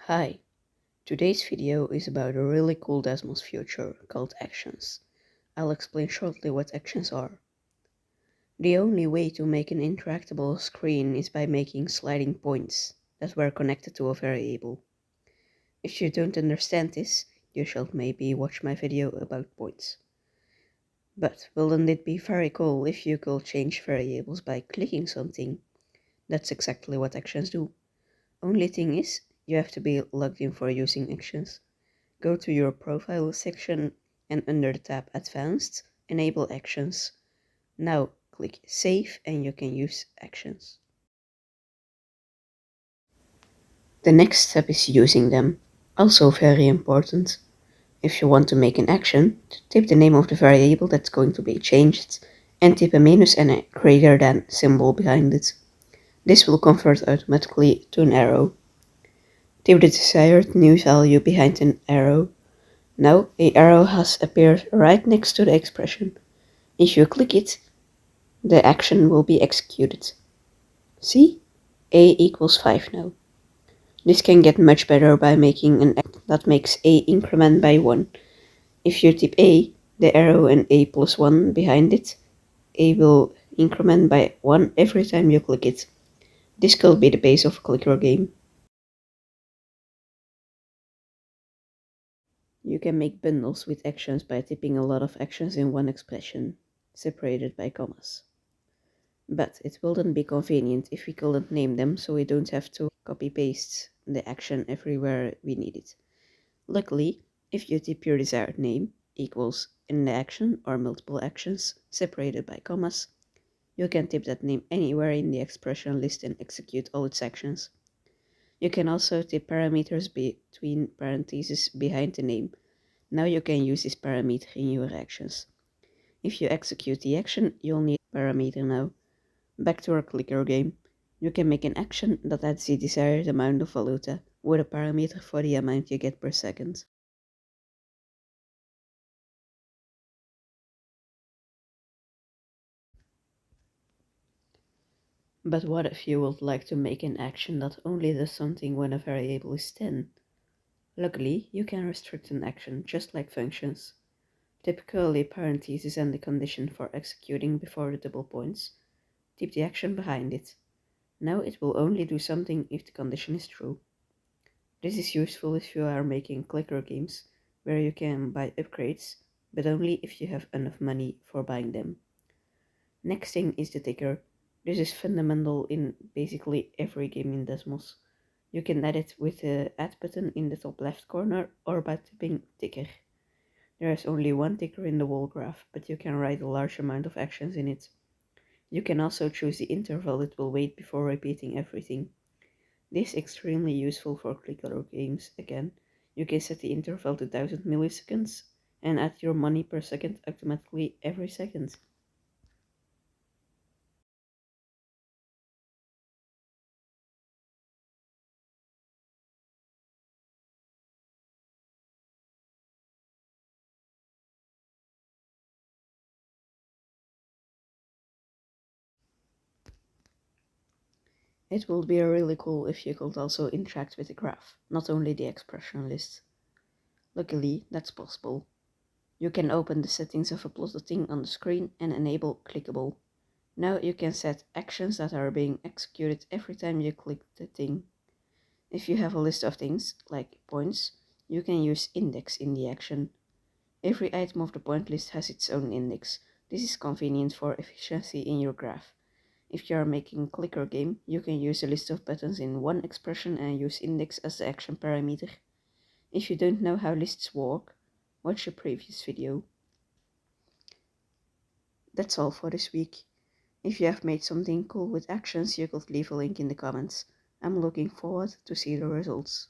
Hi, today's video is about a really cool Desmos feature called actions. I'll explain shortly what actions are. The only way to make an interactable screen is by making sliding points that were connected to a variable. If you don't understand this, you should maybe watch my video about points. But wouldn't it be very cool if you could change variables by clicking something? That's exactly what actions do. Only thing is, you have to be logged in for using actions. Go to your profile section and under the tab Advanced, enable actions. Now click Save and you can use actions. The next step is using them. Also very important. If you want to make an action, type the name of the variable that's going to be changed and type a minus and a greater than symbol behind it. This will convert automatically to an arrow. Type the desired new value behind an arrow. Now a arrow has appeared right next to the expression. If you click it, the action will be executed. See? A equals 5 now. This can get much better by making an action that makes A increment by 1. If you type A, the arrow and A plus 1 behind it, A will increment by 1 every time you click it. This could be the base of a clicker game. You can make bundles with actions by typing a lot of actions in one expression, separated by commas. But it wouldn't be convenient if we couldn't name them, so we don't have to copy-paste the action everywhere we need it. Luckily, if you type your desired name equals in the action or multiple actions separated by commas, you can type that name anywhere in the expression list and execute all its actions. You can also type parameters between parentheses behind the name. Now you can use this parameter in your actions. If you execute the action, you'll need a parameter now. Back to our clicker game. You can make an action that adds the desired amount of valuta with a parameter for the amount you get per second. But what if you would like to make an action that only does something when a variable is 10? Luckily, you can restrict an action just like functions. Typically, parentheses and the condition for executing before the double points. Type the action behind it. Now it will only do something if the condition is true. This is useful if you are making clicker games where you can buy upgrades, but only if you have enough money for buying them. Next thing is the ticker. This is fundamental in basically every game in Desmos. You can add it with the add button in the top left corner or by typing ticker. There is only one ticker in the whole graph, but you can write a large amount of actions in it. You can also choose the interval it will wait before repeating everything. This is extremely useful for clicker games. Again, you can set the interval to 1000 milliseconds and add your money per second automatically every second. It would be really cool if you could also interact with the graph, not only the expression list. Luckily, that's possible. You can open the settings of a plotted thing on the screen and enable Clickable. Now you can set actions that are being executed every time you click the thing. If you have a list of things, like points, you can use index in the action. Every item of the point list has its own index. This is convenient for efficiency in your graph. If you are making a clicker game, you can use a list of buttons in one expression and use index as the action parameter. If you don't know how lists work, watch a previous video. That's all for this week. If you have made something cool with actions, you could leave a link in the comments. I'm looking forward to see the results.